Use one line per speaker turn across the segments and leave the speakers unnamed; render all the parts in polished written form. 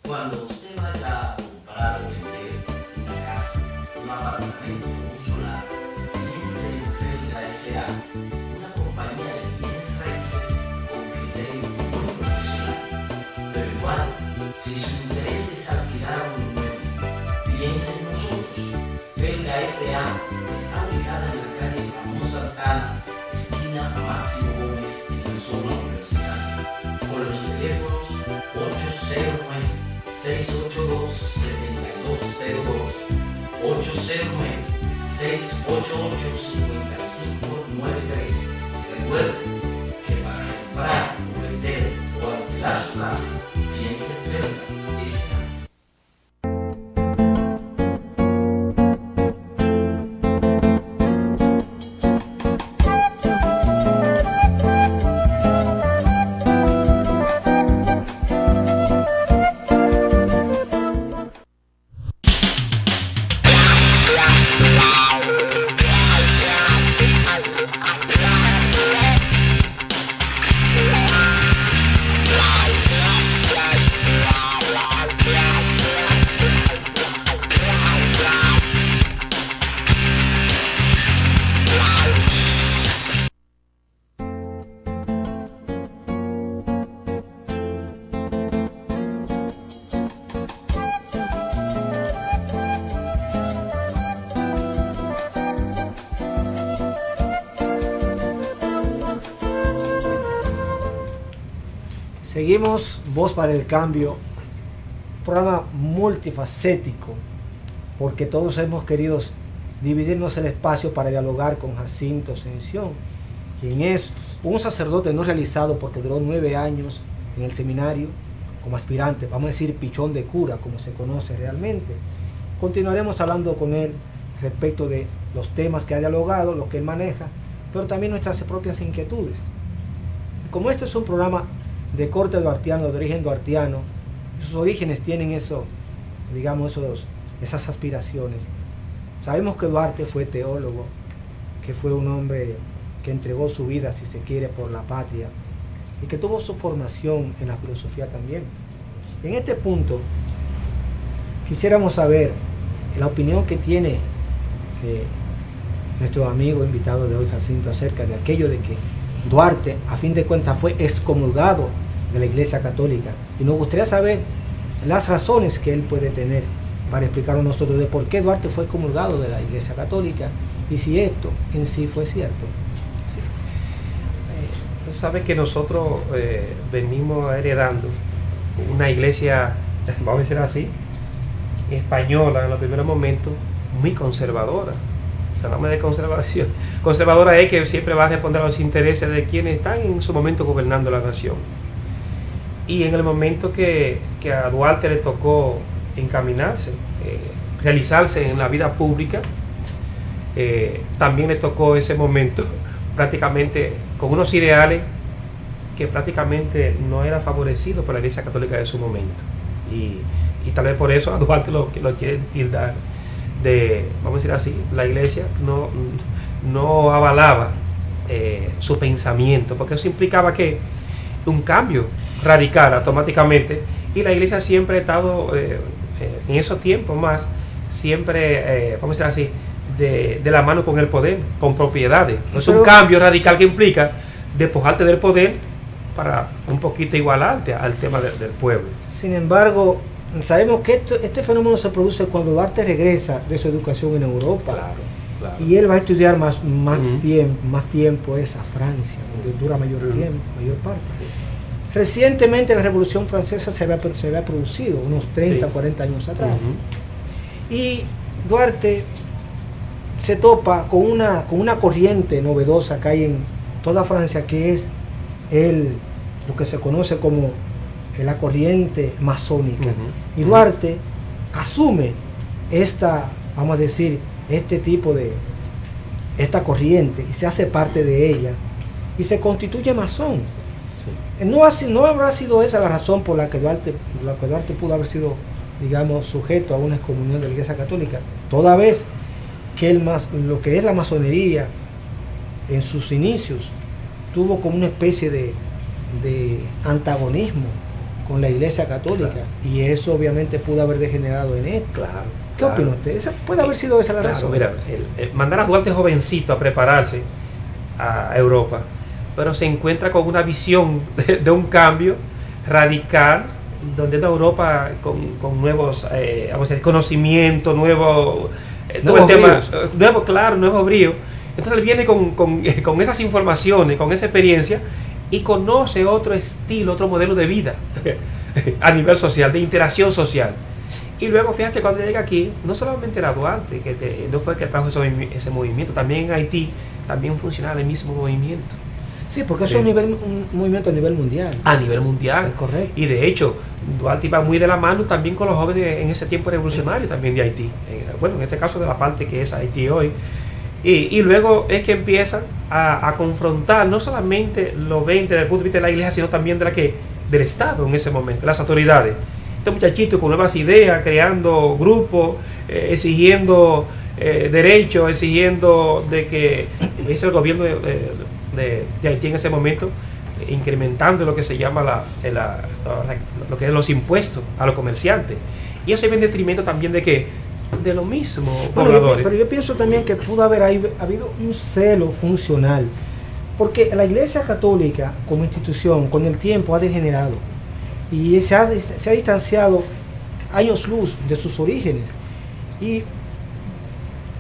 Cuando usted vaya a comprar o vender una casa, un apartamento o un solar, piense en Felga S.A., una compañía de bienes raíces con criterio muy profesional. Pero igual, si su interés es alquilar un inmueble, piense en nosotros. Felga S.A. está ubicada en la calle Ramón Santana, esquina Máximo Gómez, en la zona universitaria, con los teléfonos 809-682-7202, 809-688-5593. Recuerde que para comprar, vender o alquilar su casa, piense en Felga S.A.
Seguimos Voz para el Cambio, un programa multifacético, porque todos hemos querido dividirnos el espacio para dialogar con Jacinto Ascensión, quien es un sacerdote no realizado porque duró 9 años en el seminario como aspirante, vamos a decir pichón de cura, como se conoce realmente. Continuaremos hablando con él respecto de los temas que ha dialogado, lo que él maneja, pero también nuestras propias inquietudes. Como este es un programa de corte duartiano, de origen duartiano, sus orígenes tienen eso, digamos, esas aspiraciones. Sabemos que Duarte fue teólogo, que fue un hombre que entregó su vida, si se quiere, por la patria, y que tuvo su formación en la filosofía también. En este punto, quisiéramos saber la opinión que tiene nuestro amigo invitado de hoy, Jacinto, acerca de aquello de que Duarte, a fin de cuentas, fue excomulgado de la Iglesia Católica, y nos gustaría saber las razones que él puede tener para explicarnos a nosotros de por qué Duarte fue excomulgado de la Iglesia Católica y si esto en sí fue cierto.
Usted sabe que nosotros venimos heredando una iglesia, vamos a decir así, española en los primeros momentos, muy conservadora. Hablamos de conservación. Conservadora es que siempre va a responder a los intereses de quienes están en su momento gobernando la nación. Y en el momento que a Duarte le tocó encaminarse, realizarse en la vida pública, también le tocó ese momento prácticamente con unos ideales que prácticamente no era favorecido por la Iglesia Católica de su momento. Y tal vez por eso a Duarte lo quieren tildar de, vamos a decir así, la Iglesia no avalaba su pensamiento, porque eso implicaba que un cambio radical automáticamente, y la Iglesia siempre ha estado en esos tiempos más, siempre, vamos a decir así, de la mano con el poder, con propiedades. Es un cambio radical que implica despojarte del poder para un poquito igualarte al tema del pueblo.
Sin embargo, sabemos que este fenómeno se produce cuando Duarte regresa de su educación en Europa.
Claro.
Y él va a estudiar más tiempo es a Francia, donde dura mayor parte. Recientemente la Revolución Francesa se había producido, unos 30, 40 años atrás. Y Duarte se topa con una corriente novedosa que hay en toda Francia, que es lo que se conoce como la corriente masónica. Y Duarte asume esta corriente y se hace parte de ella y se constituye masón. No habrá sido esa la razón por la que Duarte pudo haber sido digamos, sujeto a una excomunión de la Iglesia Católica, toda vez que lo que es la masonería en sus inicios tuvo como una especie de antagonismo con la Iglesia Católica,
claro.
Y eso obviamente pudo haber degenerado en esto.
Claro.
¿Qué opina usted? ¿Puede haber sido esa la razón?
Mira, mandar a Duarte jovencito a prepararse a Europa, pero se encuentra con una visión de un cambio radical, donde en Europa con nuevos vamos a decir, conocimientos, nuevo tema, nuevo brío. Entonces él viene con esas informaciones, con esa experiencia, y conoce otro estilo, otro modelo de vida a nivel social, de interacción social. Y luego, fíjate, cuando llega aquí, no solamente era Duarte, no fue el que trajo ese movimiento, también en Haití también funcionaba el mismo movimiento.
Sí, porque eso es un movimiento a nivel mundial.
A nivel mundial.
Es correcto.
Y de hecho, Duarte iba muy de la mano también con los jóvenes en ese tiempo revolucionario también de Haití. Bueno, en este caso de la parte que es Haití hoy. Y luego es que empiezan a confrontar, no solamente lo ven desde el punto de vista de la iglesia, sino también del Estado en ese momento, las autoridades. Este muchachito con nuevas ideas, creando grupos, exigiendo derechos, exigiendo de que es el gobierno de Haití en ese momento, incrementando lo que se llama lo que es los impuestos a los comerciantes. Y eso es en detrimento también de lo mismo pobladores.
Pero yo pienso también que pudo haber habido un celo funcional, porque la Iglesia Católica como institución con el tiempo ha degenerado y se ha distanciado años luz de sus orígenes, y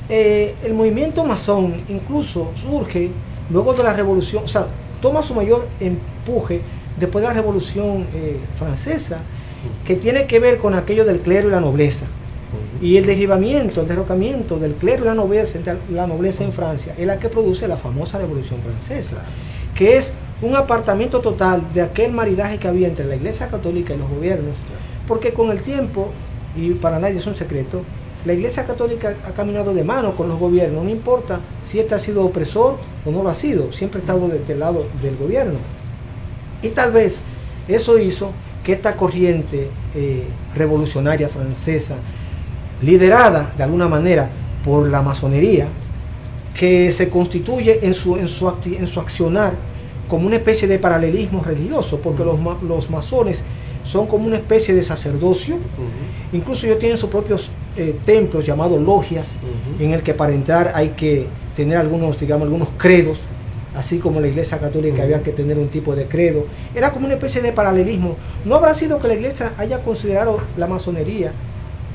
el movimiento masón incluso surge luego de la revolución, o sea, toma su mayor empuje después de la revolución francesa, que tiene que ver con aquello del clero y la nobleza. Y el derrocamiento del clero y la nobleza en Francia es la que produce la famosa Revolución Francesa, que es un apartamiento total de aquel maridaje que había entre la Iglesia Católica y los gobiernos, porque con el tiempo, y para nadie es un secreto, la Iglesia Católica ha caminado de mano con los gobiernos, no importa si este ha sido opresor o no lo ha sido, siempre ha estado del lado del gobierno. Y tal vez eso hizo que esta corriente revolucionaria francesa, liderada de alguna manera por la masonería, que se constituye en su accionar como una especie de paralelismo religioso, porque los masones son como una especie de sacerdocio. Incluso ellos tienen sus propios templos llamados logias, en el que para entrar hay que tener algunos credos, así como la Iglesia Católica había que tener un tipo de credo. Era como una especie de paralelismo. ¿No habrá sido que la Iglesia haya considerado la masonería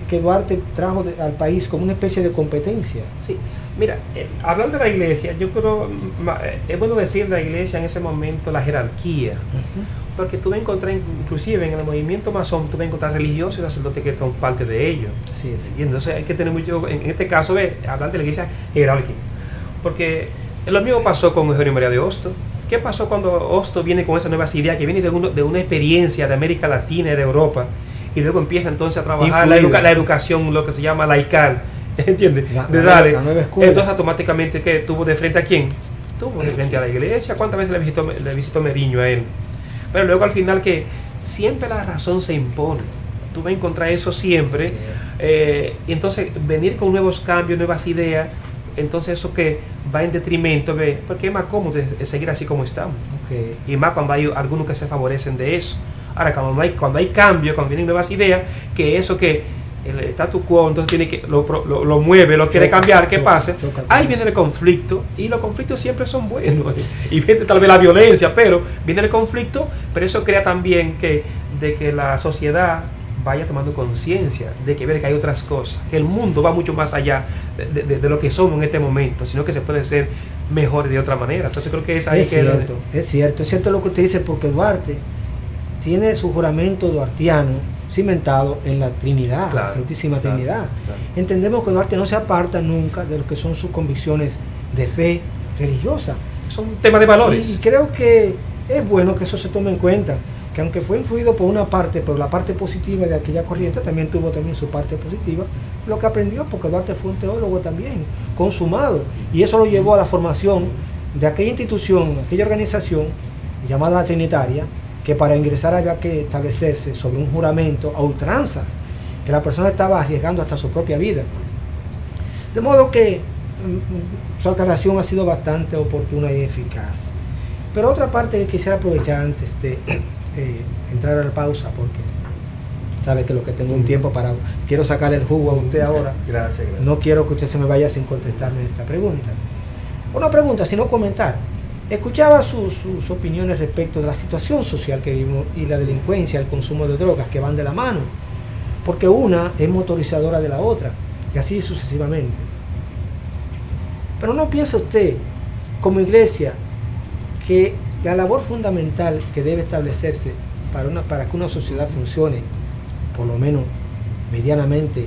que Duarte trajo al país como una especie de competencia?
Sí, mira, hablando de la iglesia, yo creo, es bueno decir de la iglesia en ese momento la jerarquía, porque tú vas a encontrar, inclusive en el movimiento masón, tú vas a encontrar religiosos y sacerdotes que son parte de ellos.
Así es.
Y entonces hay que tener mucho, en este caso, hablar de la iglesia jerárquica, porque lo mismo pasó con Eugenio María de Hostos. ¿Qué pasó cuando Hostos viene con esa nueva idea que viene de una experiencia de América Latina y de Europa? Y luego empieza entonces a trabajar la educación, lo que se llama laical, ¿entiendes?
La nueva escuela.
Entonces automáticamente, ¿qué tuvo de frente a quién? Tuvo de frente a la iglesia. ¿Cuántas veces le visitó Meriño a él? Pero luego al final que siempre la razón se impone. Tú vas a encontrar eso siempre. Y entonces venir con nuevos cambios, nuevas ideas, entonces eso que va en detrimento, porque es más cómodo seguir así como estamos.
Okay.
Y más cuando hay algunos que se favorecen de eso. Ahora, cuando hay cambio, cuando vienen nuevas ideas, que eso que el status quo entonces tiene que lo mueve, lo quiere cambiar, ¿qué pasa? Ahí viene el conflicto, y los conflictos siempre son buenos, y viene tal vez la violencia, pero viene el conflicto, pero eso crea también de que la sociedad vaya tomando conciencia de que hay otras cosas, que el mundo va mucho más allá de lo que somos en este momento, sino que se puede ser mejor de otra manera. Entonces creo que es ahí
es cierto lo que usted dice, porque Duarte tiene su juramento duartiano cimentado en la Trinidad, la Santísima Trinidad. Claro. Entendemos que Duarte no se aparta nunca de lo que son sus convicciones de fe religiosa.
Son temas de valores.
Y creo que es bueno que eso se tome en cuenta, que aunque fue influido por una parte, pero la parte positiva de aquella corriente también tuvo su parte positiva, lo que aprendió, porque Duarte fue un teólogo también, consumado, y eso lo llevó a la formación de aquella institución, aquella organización llamada la Trinitaria, que para ingresar había que establecerse sobre un juramento a ultranzas. que la persona estaba arriesgando hasta su propia vida. De modo que su aclaración ha sido bastante oportuna y eficaz. Pero otra parte que quisiera aprovechar antes de entrar a la pausa, porque sabe que lo que tengo un tiempo para... Quiero sacarle el jugo a usted ahora.
Gracias.
No quiero que usted se me vaya sin contestarme esta pregunta. Una pregunta, sino comentar. Escuchaba sus opiniones respecto de la situación social que vivimos y la delincuencia, el consumo de drogas que van de la mano, porque una es motorizadora de la otra, y así sucesivamente. Pero ¿no piensa usted, como iglesia, que la labor fundamental que debe establecerse para que una sociedad funcione, por lo menos medianamente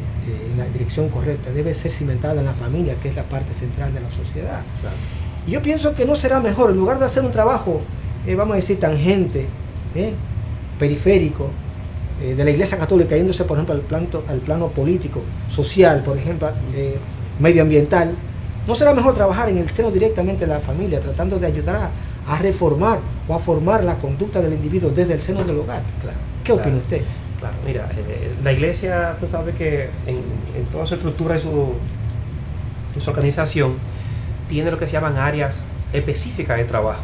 en la dirección correcta, debe ser cimentada en la familia, que es la parte central de la sociedad?
Claro.
Y yo pienso que no será mejor, en lugar de hacer un trabajo, vamos a decir, tangente, periférico, de la Iglesia Católica, yéndose, por ejemplo, al plano político, social, por ejemplo, medioambiental, ¿no será mejor trabajar en el seno directamente de la familia, tratando de ayudar a reformar o a formar la conducta del individuo desde el seno del hogar?
Claro,
¿Qué opina usted?
Claro, mira, la iglesia, tú sabes que en toda su estructura y su organización tiene lo que se llaman áreas específicas de trabajo.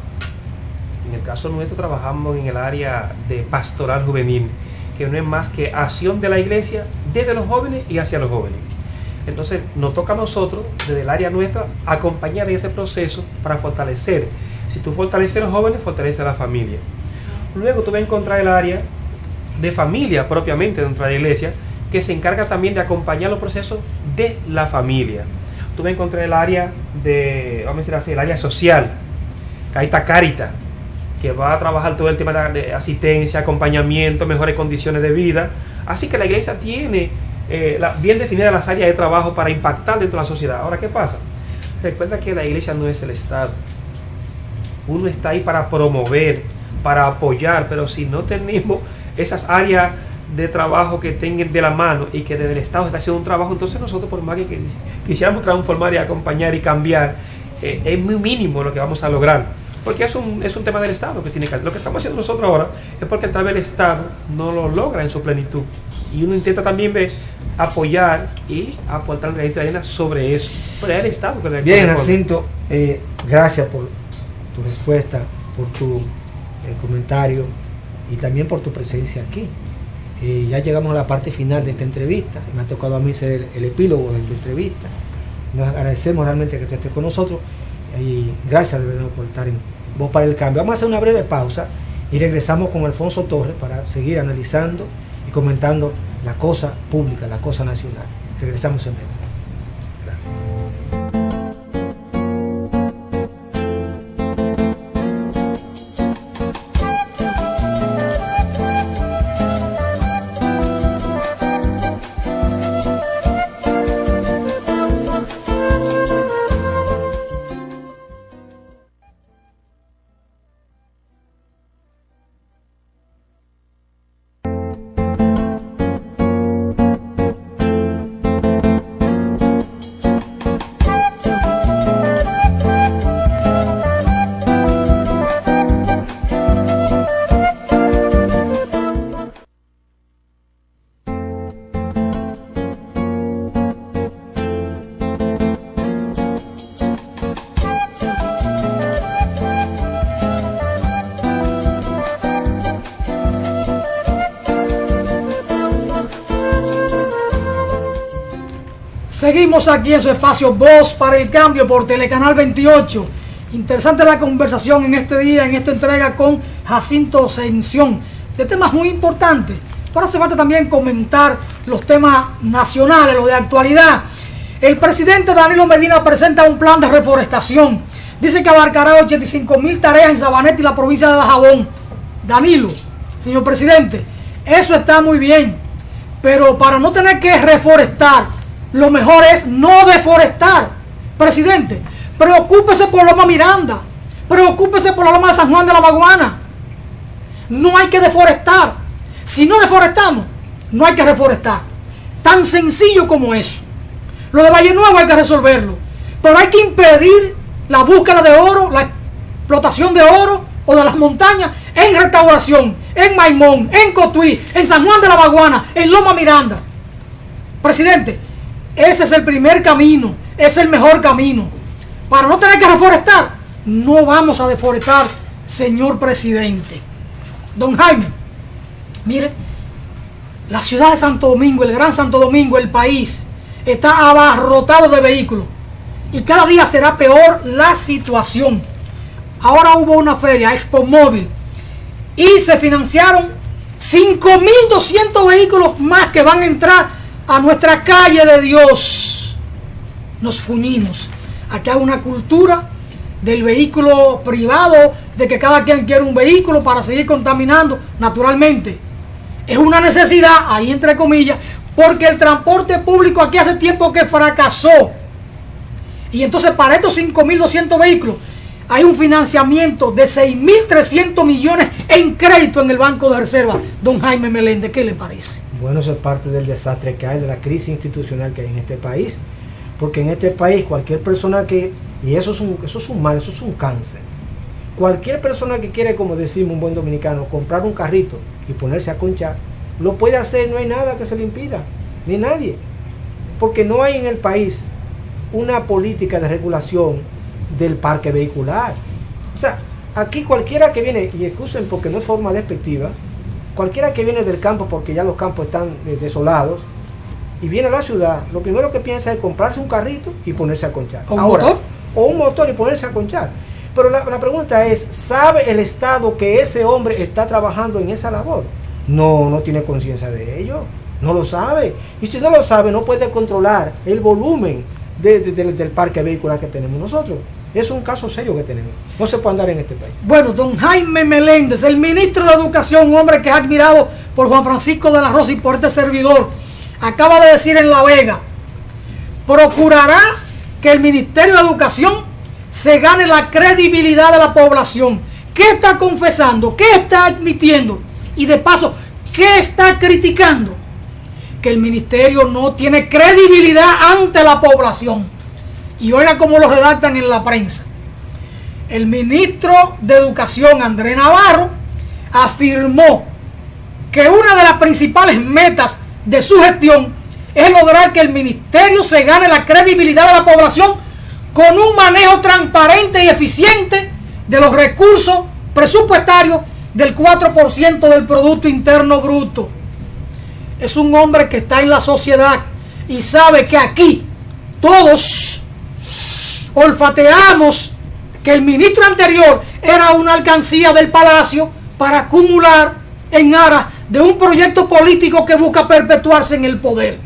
En el caso nuestro trabajamos en el área de pastoral juvenil, que no es más que acción de la iglesia desde los jóvenes y hacia los jóvenes. Entonces nos toca a nosotros, desde el área nuestra, acompañar en ese proceso para fortalecer. Si tú fortaleces a los jóvenes, fortalece a la familia. Luego tú vas a encontrar el área de familia propiamente dentro de la iglesia, que se encarga también de acompañar los procesos de la familia. Tú vas a encontrar el área de, vamos a decir así, el área social, que ahí está Caritas, que va a trabajar todo el tema de asistencia, acompañamiento, mejores condiciones de vida. Así que la iglesia tiene bien definidas las áreas de trabajo para impactar dentro de la sociedad. Ahora, ¿qué pasa? Recuerda que la iglesia no es el Estado. Uno está ahí para promover, para apoyar, pero si no tenemos esas áreas de trabajo que tengan de la mano y que desde el Estado está haciendo un trabajo, entonces nosotros, por más que quisiéramos transformar y acompañar y cambiar, es muy mínimo lo que vamos a lograr, porque es un tema del Estado que tiene que hacer. Lo que estamos haciendo nosotros ahora es porque tal vez el Estado no lo logra en su plenitud, y uno intenta también apoyar y aportar el granito de arena sobre eso, pero es el Estado que le
Bien, Jacinto, gracias por tu respuesta, por tu comentario y también por tu presencia aquí. Ya llegamos a la parte final de esta entrevista. Me ha tocado a mí ser el epílogo de tu entrevista. Nos agradecemos realmente que tú estés con nosotros y gracias de verdad por estar en Voz para el Cambio. Vamos a hacer una breve pausa y regresamos con Alfonso Torres para seguir analizando y comentando la cosa pública, la cosa nacional. Regresamos en breve.
Seguimos aquí en su espacio Voz para el Cambio por Telecanal 28. Interesante la conversación en este día, en esta entrega con Jacinto Ascensión, de temas muy importantes. Pero hace falta también comentar los temas nacionales, los de actualidad. El presidente Danilo Medina presenta un plan de reforestación. Dice que abarcará 85,000 tareas en Sabaneta y la provincia de Dajabón. Danilo, señor presidente, eso está muy bien, pero para no tener que reforestar, lo mejor es no deforestar. Presidente, preocúpese por Loma Miranda, preocúpese por la Loma de San Juan de la Maguana. No hay que deforestar. Si no deforestamos, no hay que reforestar. Tan sencillo como eso. Lo de Valle Nuevo hay que resolverlo, pero hay que impedir la búsqueda de oro, la explotación de oro o de las montañas en Restauración, en Maimón, en Cotuí, en San Juan de la Maguana, en Loma Miranda. Presidente, ese es el primer camino, es el mejor camino. Para no tener que reforestar, no vamos a deforestar, señor presidente. Don Jaime, mire, la ciudad de Santo Domingo, el Gran Santo Domingo, el país, está abarrotado de vehículos y cada día será peor la situación. Ahora hubo una feria, Expo Móvil, y se financiaron 5.200 vehículos más que van a entrar a nuestra calle de Dios. Nos fuñimos. Aquí hay una cultura del vehículo privado, de que cada quien quiere un vehículo para seguir contaminando. Naturalmente, es una necesidad, ahí entre comillas, porque el transporte público aquí hace tiempo que fracasó. Y entonces para estos 5.200 vehículos hay un financiamiento de 6.300 millones en crédito en el Banco de Reserva. Don Jaime Meléndez, ¿qué le parece?
Bueno, eso es parte del desastre que hay, de la crisis institucional que hay en este país. Porque en este país cualquier persona que, y eso es un mal, eso es un cáncer. Cualquier persona que quiere, como decimos un buen dominicano, comprar un carrito y ponerse a conchar, lo puede hacer, no hay nada que se le impida, ni nadie. Porque no hay en el país una política de regulación del parque vehicular. O sea, aquí cualquiera que viene, y excusen porque no es forma despectiva, cualquiera que viene del campo, porque ya los campos están desolados, y viene a la ciudad, lo primero que piensa es comprarse un carrito y ponerse a conchar.
¿O un motor?
O un motor y ponerse a conchar. Pero la pregunta es, ¿sabe el Estado que ese hombre está trabajando en esa labor? No tiene conciencia de ello, no lo sabe. Y si no lo sabe, no puede controlar el volumen del parque vehicular que tenemos nosotros. Es un caso serio que tenemos. No se puede andar en este país.
Bueno, don Jaime Meléndez, el ministro de Educación, un hombre que es admirado por Juan Francisco de la Rosa y por este servidor, acaba de decir en La Vega, procurará que el Ministerio de Educación se gane la credibilidad de la población. ¿Qué está confesando? ¿Qué está admitiendo? Y de paso, ¿qué está criticando? Que el ministerio no tiene credibilidad ante la población. Y oiga cómo lo redactan en la prensa. El ministro de Educación, Andrés Navarro, afirmó que una de las principales metas de su gestión es lograr que el ministerio se gane la credibilidad de la población con un manejo transparente y eficiente de los recursos presupuestarios del 4% del Producto Interno Bruto. Es un hombre que está en la sociedad y sabe que aquí todos olfateamos que el ministro anterior era una alcancía del palacio para acumular en aras de un proyecto político que busca perpetuarse en el poder.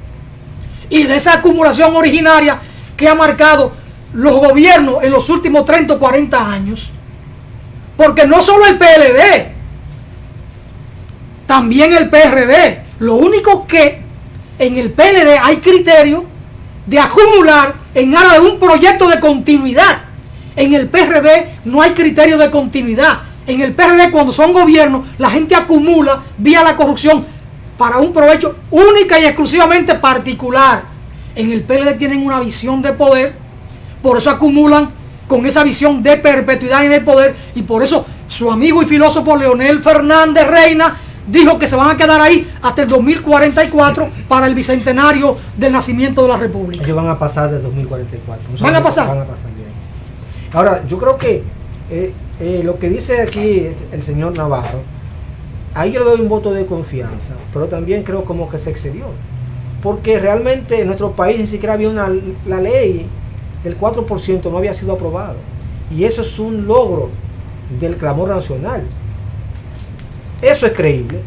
Y de esa acumulación originaria que ha marcado los gobiernos en los últimos 30 o 40 años. Porque no solo el PLD, también el PRD. Lo único que en el PLD hay criterio de acumular en aras de un proyecto de continuidad. En el PRD no hay criterio de continuidad. En el PRD, cuando son gobiernos, la gente acumula vía la corrupción para un provecho única y exclusivamente particular. En el PLD tienen una visión de poder, por eso acumulan con esa visión de perpetuidad en el poder, y por eso su amigo y filósofo Leonel Fernández Reina dijo que se van a quedar ahí hasta el 2044 para el bicentenario del nacimiento de la República.
Ellos van a pasar del 2044.
¿Van a pasar?
Van a pasar de ahí. Ahora, yo creo que lo que dice aquí el señor Navarro, ahí yo le doy un voto de confianza, pero también creo como que se excedió. Porque realmente en nuestro país ni siquiera había la ley del 4%, no había sido aprobado. Y eso es un logro del clamor nacional. Eso es creíble.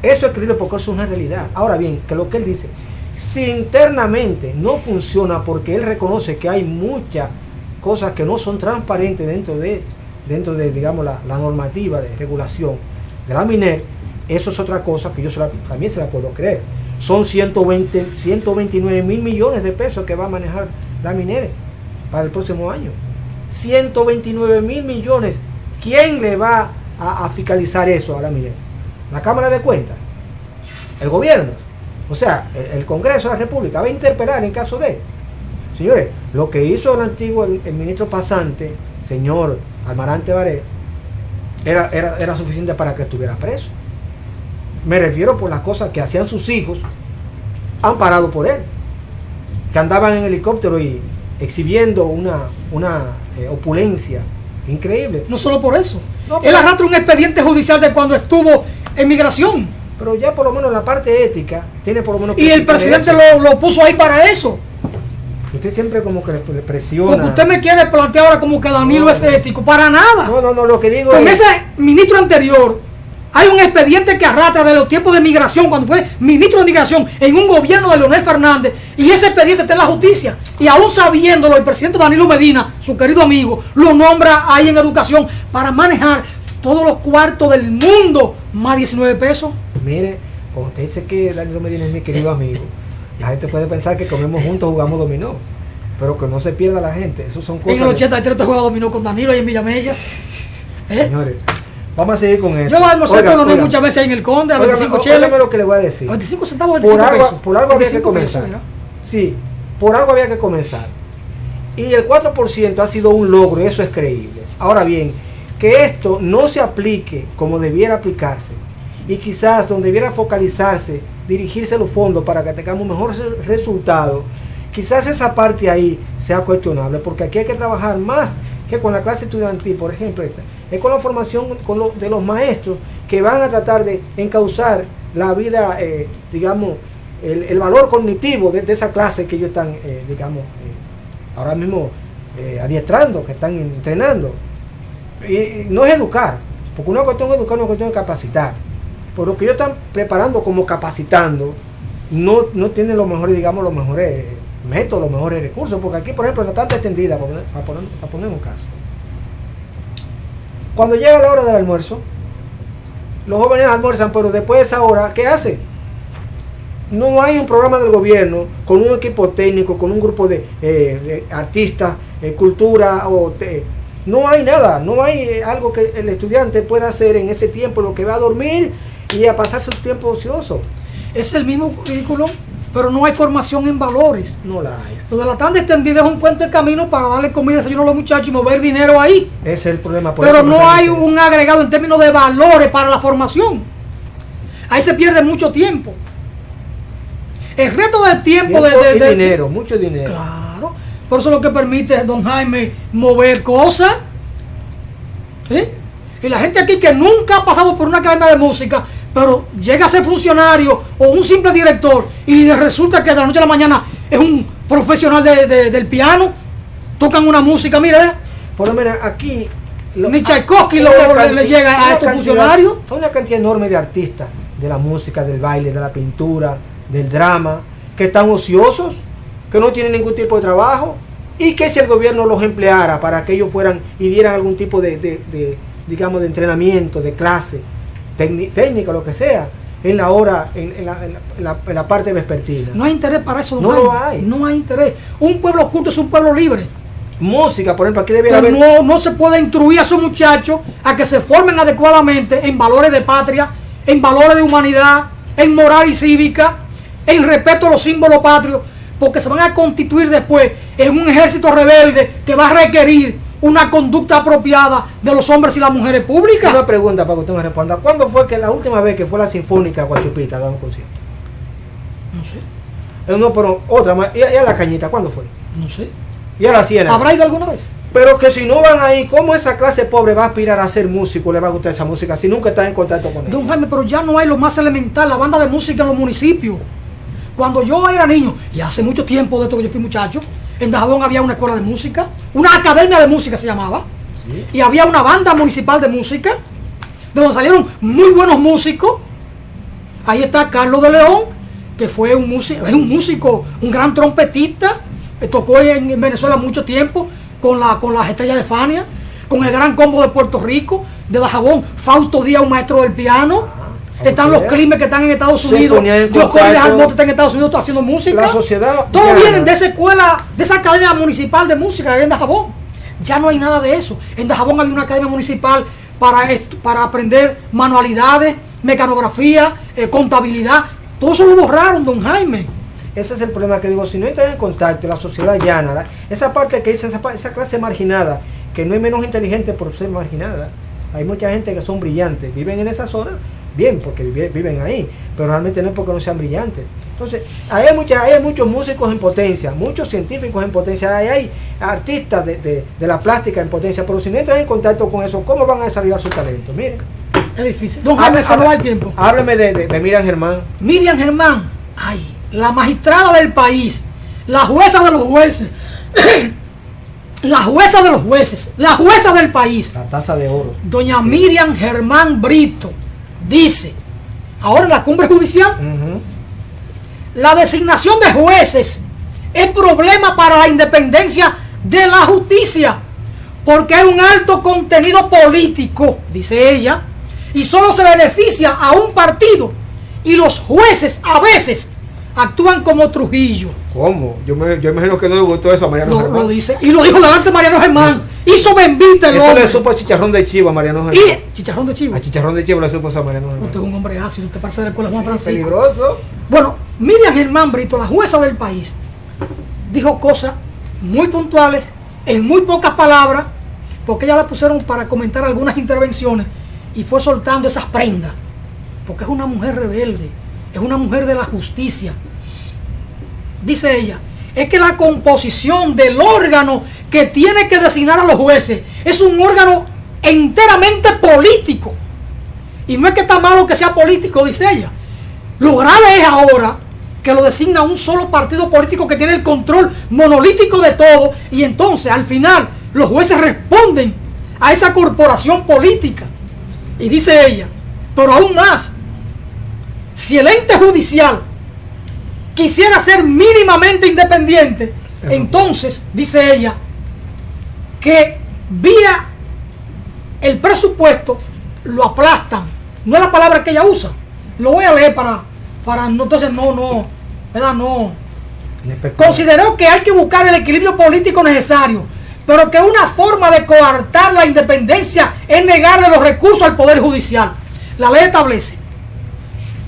Eso es creíble porque eso es una realidad. Ahora bien, que lo que él dice, si internamente no funciona porque él reconoce que hay muchas cosas que no son transparentes dentro de digamos, la normativa de regulación de la MINER, eso es otra cosa que yo también se la puedo creer. Son 129 mil millones de pesos que va a manejar la MINER para el próximo año. 129 mil millones. ¿Quién le va a fiscalizar eso a la MINER? ¿La Cámara de Cuentas? ¿El gobierno? O sea, el Congreso de la República va a interpelar en caso de... Señores, lo que hizo el ministro pasante, señor Almarante Baré, era suficiente para que estuviera preso. Me refiero por las cosas que hacían sus hijos amparado por él, que andaban en helicóptero y exhibiendo una opulencia increíble.
No solo por eso.
No,
Él
pero-
arrastra un expediente judicial de cuando estuvo en migración.
Pero ya por lo menos la parte ética tiene por lo menos que
Y el
quitarle
presidente
eso.
lo puso ahí para eso.
Usted siempre como que le presiona.
Porque usted me quiere plantear ahora como que Danilo
No,
es ético. Para nada.
No, lo que digo
Con
es...
ese ministro anterior, hay un expediente que arrastra de los tiempos de migración, cuando fue ministro de migración en un gobierno de Leonel Fernández, y ese expediente está en la justicia. Y aún sabiéndolo, el presidente Danilo Medina, su querido amigo, lo nombra ahí en educación para manejar todos los cuartos del mundo, más 19 pesos.
Mire, cuando usted dice que Danilo Medina es mi querido amigo, la gente puede pensar que comemos juntos, jugamos dominó. Pero que no se pierda la gente. Eso son cosas...
En el 83 te juega dominó con Danilo y en Villamella. ¿Eh?
Señores, vamos a seguir con esto.
Yo almorcé
Oiga,
con
oiga,
muchas veces ahí en el Conde, a
óigame,
25
óigame
cheles.
lo que le voy a decir.
A 25 centavos, 25 pesos.
Por algo había que
25 pesos
comenzar.
era.
Sí, por algo había que comenzar. Y el 4% ha sido un logro, y eso es creíble. Ahora bien, que esto no se aplique como debiera aplicarse, y quizás donde debiera focalizarse, dirigirse los fondos para que tengamos mejores resultados, quizás esa parte ahí sea cuestionable, porque aquí hay que trabajar más que con la clase estudiantil, por ejemplo, es con la formación de los maestros que van a tratar de encauzar la vida, digamos, el valor cognitivo de esa clase que ellos están, ahora mismo adiestrando, que están entrenando. Y no es educar, porque una cuestión es educar, una cuestión es capacitar. Por lo que ellos están preparando como capacitando, no tienen los mejores, digamos, los mejores métodos, los mejores recursos, porque aquí, por ejemplo, en la tanta extendida, para poner un caso, cuando llega la hora del almuerzo, los jóvenes almuerzan, pero después de esa hora, ¿qué hacen? No hay un programa del gobierno con un equipo técnico, con un grupo de artistas, cultura, no hay nada, no hay algo que el estudiante pueda hacer en ese tiempo, lo que va a dormir y a pasar su tiempo ocioso.
Es el mismo currículum, pero no hay formación en valores.
No la hay.
Lo de la tanda extendida es un puente de camino para darle comida y desayuno a los muchachos y mover dinero ahí.
Ese es el problema. por
Pero
eso
no hay
realmente-
un agregado en términos de valores para la formación. Ahí se pierde mucho tiempo. El reto del tiempo,
y dinero, mucho dinero.
Claro. Por eso es lo que permite don Jaime mover cosas. ¿Sí? Y la gente aquí que nunca ha pasado por una academia de música, pero llega a ser funcionario o un simple director y resulta que de la noche a la mañana es un profesional del piano, tocan una música, mira,
Por lo menos aquí...
ni Tchaikovsky le llega a estos funcionarios.
Hay una cantidad enorme de artistas, de la música, del baile, de la pintura, del drama, que están ociosos, que no tienen ningún tipo de trabajo, y que si el gobierno los empleara para que ellos fueran y dieran algún tipo digamos, de entrenamiento, de clase, técnica, lo que sea, en la hora, en la parte vespertina.
No hay interés para eso, don
No lo
Jaime.
hay.
No hay interés. Un pueblo culto es un pueblo libre.
Música, por ejemplo, aquí debiera
Pero
haber...
no se puede instruir a esos muchachos a que se formen adecuadamente en valores de patria, en valores de humanidad, en moral y cívica, en respeto a los símbolos patrios, porque se van a constituir después en un ejército rebelde que va a requerir una conducta apropiada de los hombres y las mujeres públicas.
Una pregunta para que usted me responda. ¿Cuándo fue que la última vez que fue la Sinfónica a Guachupita a dar un concierto?
No sé,
No, pero otra más. ¿Y a la Cañita cuándo fue?
no sé.
¿Y a la Siena?
¿Habrá ido alguna vez?
Pero que si no van ahí, ¿cómo esa clase pobre va a aspirar a ser músico? ¿Le va a gustar esa música si nunca está en contacto con
Don
ella?
Jaime, pero ya no hay lo más elemental, la banda de música en los municipios. Cuando yo era niño, y hace mucho tiempo de esto que yo fui muchacho, en Dajabón había una escuela de música, una academia de música se llamaba,
Sí.
y había una banda municipal de música, de donde salieron muy buenos músicos. Ahí está Carlos de León, que fue un músico, un gran trompetista, que tocó en Venezuela mucho tiempo, con las estrellas de Fania, con el Gran Combo de Puerto Rico, de Dajabón, Fausto Díaz, un maestro del piano. Están los climes que están en Estados
Se
Unidos.
ponían en
Dios Corey
contacto.
Almonte está en Estados Unidos haciendo música.
La sociedad
Todos
llana.
vienen de esa escuela, de esa academia municipal de música en Dajabón. Ya no hay nada de eso. En Dajabón había una academia municipal para aprender manualidades, mecanografía, contabilidad. Todo eso lo borraron, don Jaime.
Ese es el problema que digo, si no entran en contacto la sociedad llana, esa parte que dicen, esa clase marginada, que no es menos inteligente por ser marginada. Hay mucha gente que son brillantes, viven en esa zona, bien, porque viven ahí, pero realmente no es porque no sean brillantes. Entonces, hay muchos músicos en potencia, muchos científicos en potencia, hay artistas de la plástica en potencia, pero si no entran en contacto con eso, ¿cómo van a desarrollar su talento? Miren.
Es difícil. Don Jaime, se nos va el tiempo.
Hábleme de Miriam Germán.
Miriam Germán, ay, la magistrada del país, la jueza de los jueces, la jueza de los jueces, la jueza del país,
La taza de oro.
doña Miriam Germán Brito, dice, ahora en la cumbre judicial, la designación de jueces es problema para la independencia de la justicia, porque hay un alto contenido político, dice ella, y solo se beneficia a un partido, y los jueces a veces actúan como Trujillo.
¿Cómo? Yo imagino que no le gustó eso a Mariano Germán.
Lo dice, y lo dijo delante de Mariano Germán. Hizo bembita el
Eso
hombre.
le supo a Chicharrón de Chivo a Mariano Germán.
Y chicharrón de chivo.
A Chicharrón de Chivo le supo eso a Mariano Germán.
Usted es un hombre ácido, usted parece de la escuela Juan Francisco.
Peligroso.
Bueno, Miriam Germán Brito, la jueza del país, dijo cosas muy puntuales, en muy pocas palabras, porque ella la pusieron para comentar algunas intervenciones y fue soltando esas prendas, porque es una mujer rebelde, es una mujer de la justicia. Dice ella, es que la composición del órgano que tiene que designar a los jueces es un órgano enteramente político. Y no es que está malo que sea político, dice ella. Lo grave es ahora que lo designa un solo partido político que tiene el control monolítico de todo, y entonces al final los jueces responden a esa corporación política. Y dice ella, pero aún más, si el ente judicial quisiera ser mínimamente independiente, entonces, dice ella, que vía el presupuesto lo aplastan. No es la palabra que ella usa. Lo voy a leer para no, entonces ¿verdad? No. Consideró que hay que buscar el equilibrio político necesario, pero que una forma de coartar la independencia es negarle los recursos al Poder Judicial. La ley establece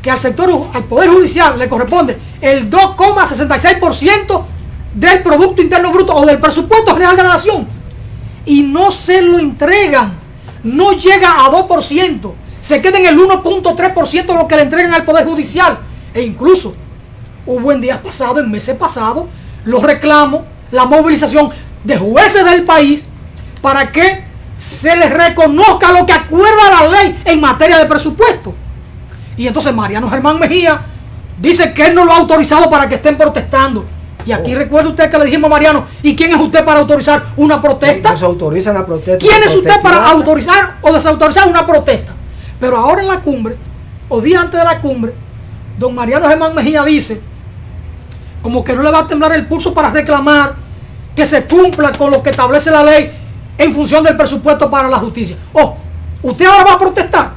que al Poder Judicial le corresponde el 2,66% del Producto Interno Bruto o del presupuesto general de la nación, y no se lo entregan, no llega a 2%, se queda en el 1.3% de lo que le entregan al Poder Judicial. E incluso hubo en días pasados, en meses pasados, los reclamos, la movilización de jueces del país para que se les reconozca lo que acuerda la ley en materia de presupuesto. Y entonces Mariano Germán Mejía dice que él no lo ha autorizado para que estén protestando. Y aquí recuerda usted que le dijimos a Mariano, ¿y quién es usted para autorizar una protesta?
No se autoriza la protesta.
¿Quién es usted para autorizar o desautorizar una protesta? Pero ahora en la cumbre, o día antes de la cumbre, don Mariano Germán Mejía dice como que no le va a temblar el pulso para reclamar que se cumpla con lo que establece la ley en función del presupuesto para la justicia. ¿Usted ahora va a protestar?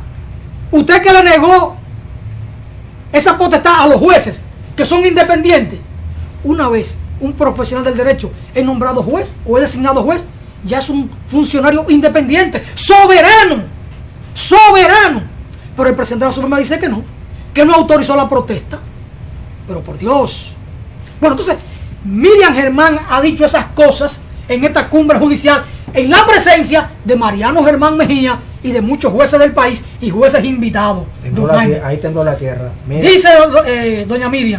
¿Usted que le negó esa potestad a los jueces, que son independientes? Una vez un profesional del derecho es nombrado juez o es designado juez, ya es un funcionario independiente, soberano. Pero el presidente de la Suprema dice que no autorizó la protesta. Pero por Dios. Bueno, entonces Miriam Germán ha dicho esas cosas en esta cumbre judicial en la presencia de Mariano Germán Mejía y de muchos jueces del país y jueces invitados.
Ahí tembló la tierra. Mira.
Dice doña Miriam.